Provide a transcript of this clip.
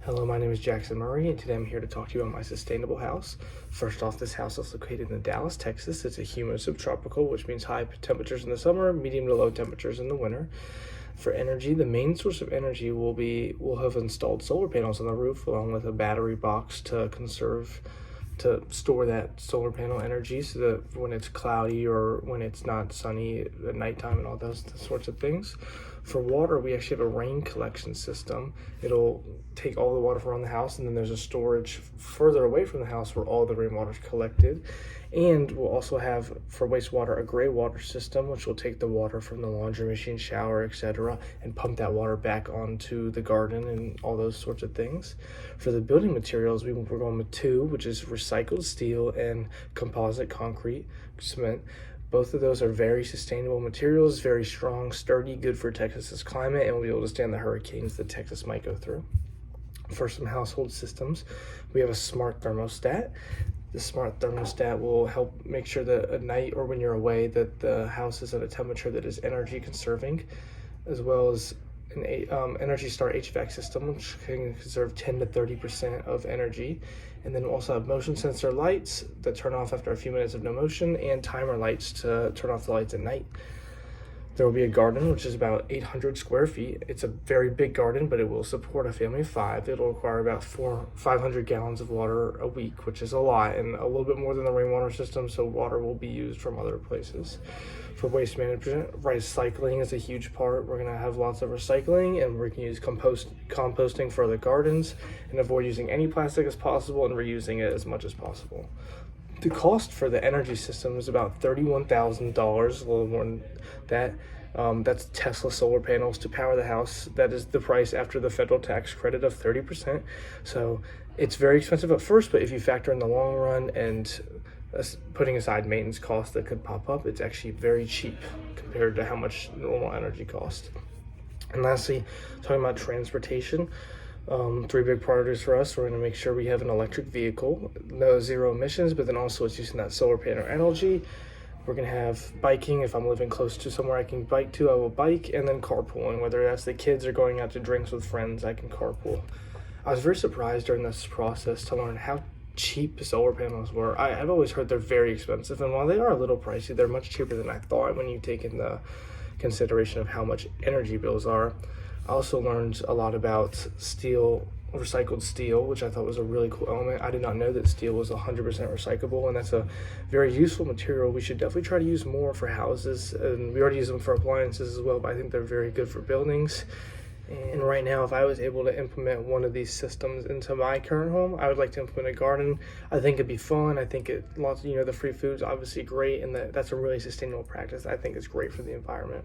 Hello, my name is Jackson Murray, and today I'm here to talk to you about my sustainable house. First off, this house is located in Dallas, Texas. It's a humid subtropical, which means high temperatures in the summer, medium to low temperatures in the winter. For energy, the main source of energy we'll have installed solar panels on the roof along with a battery box to store that solar panel energy so that when it's cloudy or when it's not sunny at nighttime and all those sorts of things. For water, we actually have a rain collection system. It'll take all the water from around the house, and then there's a storage further away from the house where all the rainwater is collected. And we'll also have, for wastewater, a gray water system, which will take the water from the laundry machine, shower, etc., and pump that water back onto the garden and all those sorts of things. For the building materials, we're going with two, which is recycled steel and composite concrete cement. Both of those are very sustainable materials, very strong, sturdy, good for Texas's climate, and will be able to stand the hurricanes that Texas might go through. For some household systems, we have a smart thermostat. The smart thermostat will help make sure that at night or when you're away that the house is at a temperature that is energy conserving, as well as an Energy Star HVAC system, which can conserve 10 to 30% of energy. And then we'll also have motion sensor lights that turn off after a few minutes of no motion, and timer lights to turn off the lights at night. There will be a garden, which is about 800 square feet. It's a very big garden, but it will support a family of 5. It'll require about 500 gallons of water a week, which is a lot, and a little bit more than the rainwater system, so water will be used from other places. For waste management, recycling is a huge part. We're gonna have lots of recycling, and we're gonna use composting for the gardens, and avoid using any plastic as possible and reusing it as much as possible. The cost for the energy system is about $31,000, a little more than that. That's Tesla solar panels to power the house. That is the price after the federal tax credit of 30%. So it's very expensive at first, but if you factor in the long run and putting aside maintenance costs that could pop up, it's actually very cheap compared to how much normal energy costs. And lastly, talking about transportation, 3 big priorities for us. We're going to make sure we have an electric vehicle, no zero emissions, but then also it's using that solar panel energy. We're going to have biking. If I'm living close to somewhere I can bike to, I will bike. And then carpooling, whether that's the kids or going out to drinks with friends, I can carpool. I was very surprised during this process to learn how cheap solar panels were. I've always heard they're very expensive, and while they are a little pricey, they're much cheaper than I thought when you take in the consideration of how much energy bills are. I also learned a lot about steel, recycled steel, which I thought was a really cool element. I did not know that steel was 100% recyclable, and that's a very useful material. We should definitely try to use more for houses, and we already use them for appliances as well, but I think they're very good for buildings. And right now, if I was able to implement one of these systems into my current home, I would like to implement a garden. I think it'd be fun. I think the free food's obviously great, and that's a really sustainable practice. I think it's great for the environment.